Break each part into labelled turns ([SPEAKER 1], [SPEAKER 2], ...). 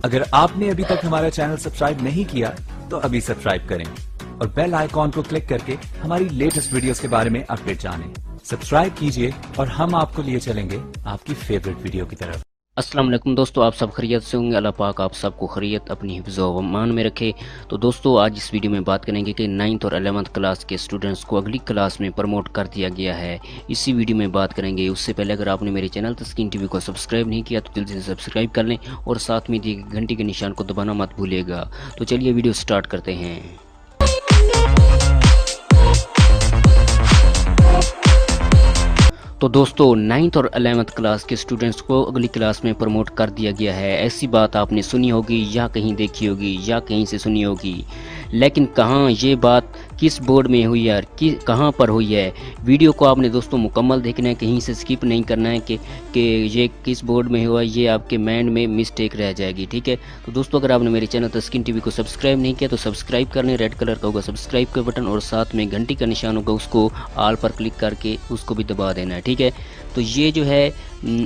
[SPEAKER 1] अगर आपने अभी तक हमारा चैनल सब्सक्राइब नहीं किया तो अभी सब्सक्राइब करें और बेल आइकॉन को क्लिक करके हमारी लेटेस्ट वीडियोस के बारे में अपडेट जानें। सब्सक्राइब कीजिए और हम आपको लिए चलेंगे आपकी फेवरेट वीडियो की तरफ।
[SPEAKER 2] अस्सलाम वालेकुम दोस्तों, आप सब खैरियत से होंगे। अल्लाह पाक आप सबको खैरियत अपनी हिफ्ज़ व अमान में रखे। तो दोस्तों आज इस वीडियो में बात करेंगे कि 9th और 11th क्लास के स्टूडेंट्स को अगली क्लास में प्रमोट कर दिया गया है। इसी वीडियो में बात करेंगे। उससे पहले अगर आपने मेरे चैनल तस्कीन टीवी को सब्सक्राइब नहीं किया तो जल्दी से सब्सक्राइब कर लें और साथ में दिए घंटी के निशान को दबाना मत भूलिएगा। तो चलिए वीडियो स्टार्ट करते हैं। तो दोस्तों 9th और 11th क्लास के स्टूडेंट्स को अगली क्लास में प्रमोट कर दिया गया है। ऐसी बात आपने सुनी होगी या कहीं देखी होगी या कहीं से सुनी होगी, लेकिन कहाँ ये बात किस बोर्ड में हुई है, कहाँ पर हुई है। वीडियो को आपने दोस्तों मुकम्मल देखना है, कहीं से स्किप नहीं करना है कि ये किस बोर्ड में हुआ, ये आपके माइंड में मिस्टेक रह जाएगी। ठीक है, तो दोस्तों अगर आपने मेरे चैनल तस्कीन टीवी को सब्सक्राइब नहीं किया तो सब्सक्राइब कर लें। रेड कलर का होगा सब्सक्राइब का बटन और साथ में घंटी का निशान होगा, उसको ऑल पर क्लिक करके उसको भी दबा देना है। ठीक है, तो ये जो है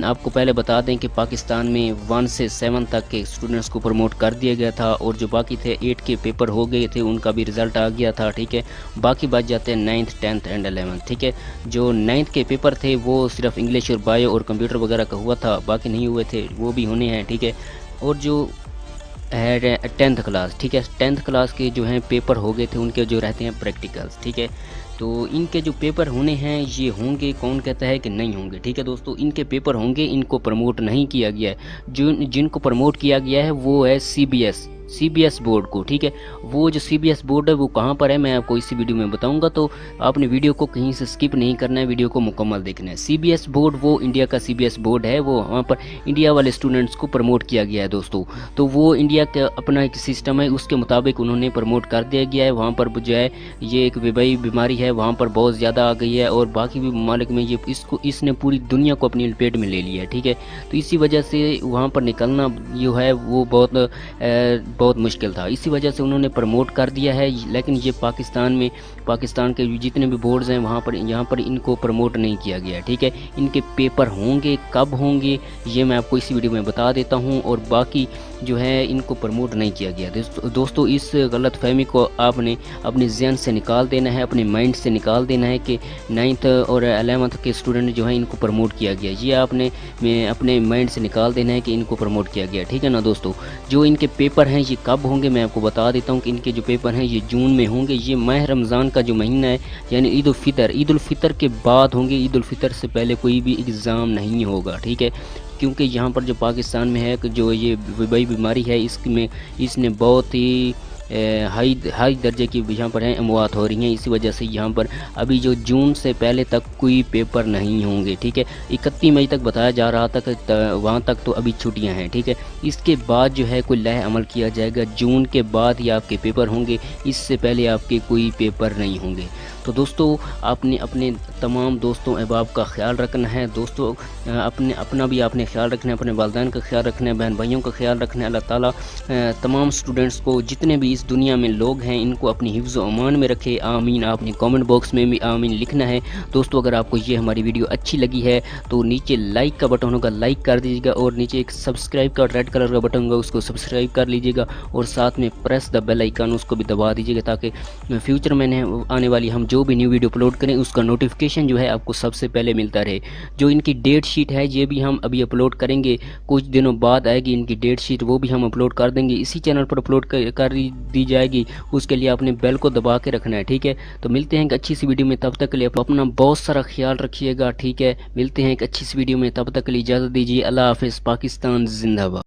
[SPEAKER 2] आपको पहले बता दें कि पाकिस्तान में 1 से 7 तक के स्टूडेंट्स को प्रमोट कर दिया गया था और जो बाकी थे 8 के पेपर हो गए थे, उनका भी रिज़ल्ट आ गया था। ठीक है, बाकी बच जाते हैं 9th 10th एंड 11th। ठीक है, जो 9th के पेपर थे वो सिर्फ इंग्लिश और बायो और कंप्यूटर वगैरह का हुआ था, बाकी नहीं हुए थे, वो भी होने हैं। ठीक है, और जो है 10th क्लास, ठीक है, 10th क्लास के जो हैं पेपर हो गए थे, उनके जो रहते हैं प्रैक्टिकल्स। ठीक है, तो इनके जो पेपर होने हैं ये होंगे, कौन कहता है कि नहीं होंगे। ठीक है दोस्तों, इनके पेपर होंगे, इनको प्रमोट नहीं किया गया है। जिनको प्रमोट किया गया है वो है सीबीएस बोर्ड को। ठीक है, वो जो सीबीएस बोर्ड है वो कहाँ पर है मैं आपको इसी वीडियो में बताऊंगा, तो आपने वीडियो को कहीं से स्किप नहीं करना है, वीडियो को मुकम्मल देखना है। सीबीएस बोर्ड वो इंडिया का सीबीएस बोर्ड है, वो वहाँ पर इंडिया वाले स्टूडेंट्स को प्रमोट किया गया है दोस्तों। तो वो इंडिया का अपना एक सिस्टम है, उसके मुताबिक उन्होंने प्रमोट कर दिया गया है। वहाँ पर जो है ये एक वबाई बीमारी है, वहाँ पर बहुत ज़्यादा आ गई है और बाकी भी ममालिक में ये इसने पूरी दुनिया को अपनी लपेट में ले लिया है। ठीक है, तो इसी वजह से वहाँ पर निकलना जो है वो बहुत मुश्किल था, इसी वजह से उन्होंने प्रमोट कर दिया है। लेकिन ये पाकिस्तान के जितने भी बोर्ड्स हैं वहाँ पर यहाँ पर इनको प्रमोट नहीं किया गया। ठीक है, इनके पेपर होंगे, कब होंगे ये मैं आपको इसी वीडियो में बता देता हूँ, और बाकी जो है इनको प्रमोट नहीं किया गया। दोस्तों इस गलत फहमी को आपने अपने जहन से निकाल देना है, अपने माइंड से निकाल देना है कि 9th और 11th के स्टूडेंट जो हैं इनको प्रमोट किया गया, ये आपने अपने माइंड से निकाल देना है कि इनको प्रमोट किया गया। ठीक है ना दोस्तों, जो इनके पेपर हैं ये कब होंगे मैं आपको बता देता हूँ कि इनके जो पेपर हैं ये जून में होंगे। ये माह रमज़ान का जो महीना है यानी ईद उल फितर के बाद होंगे। ईद उल फितर से पहले कोई भी एग्ज़ाम नहीं होगा। ठीक है, क्योंकि यहाँ पर जो पाकिस्तान में है कि जो ये वबाई बीमारी है इसने बहुत ही हाई दर्जे की यहाँ पर हैं अमवात हो रही हैं। इसी वजह से यहाँ पर अभी जो जून से पहले तक कोई पेपर नहीं होंगे। ठीक है, 31 मई तक बताया जा रहा था कि वहाँ तक तो अभी छुट्टियाँ हैं। ठीक है, इसके बाद जो है कोई लह अमल किया जाएगा, जून के बाद ही आपके पेपर होंगे, इससे पहले आपके कोई पेपर नहीं होंगे। तो दोस्तों आपने अपने तमाम दोस्तों अहबाब का ख्याल रखना है दोस्तों, अपना भी आपने ख्याल रखना है, अपने वालिदैन का ख्याल रखना है, बहन भाइयों का ख्याल रखना है। अल्लाह ताला तमाम स्टूडेंट्स को, जितने भी इस दुनिया में लोग हैं, इनको अपनी हिफ्ज़ व अमान में रखे। आमीन। आपने कमेंट बॉक्स में भी आमीन लिखना है। दोस्तों अगर आपको ये हमारी वीडियो अच्छी लगी है तो नीचे लाइक का बटन होगा, लाइक कर दीजिएगा, और नीचे एक सब्सक्राइब का रेड कलर का बटन होगा, उसको सब्सक्राइब कर लीजिएगा, और साथ में प्रेस द बेल आइकन उसको भी दबा दीजिएगा, ताकि फ्यूचर में आने वाली हम जो भी न्यू वीडियो अपलोड करें उसका नोटिफिकेशन जो है आपको सबसे पहले मिलता रहे। जो इनकी डेट शीट है ये भी हम अभी अपलोड करेंगे, कुछ दिनों बाद आएगी इनकी डेट शीट, वो भी हम अपलोड कर देंगे, इसी चैनल पर अपलोड कर दी जाएगी। उसके लिए आपने बेल को दबा के रखना है। ठीक है, तो मिलते हैं एक अच्छी सी वीडियो में, तब तक के लिए अपना बहुत सारा ख्याल रखिएगा। ठीक है, मिलते हैं एक अच्छी सी वीडियो में, तब तक के लिए इजाज़त दीजिए। अल्लाह हाफिज़। पाकिस्तान जिंदाबाद।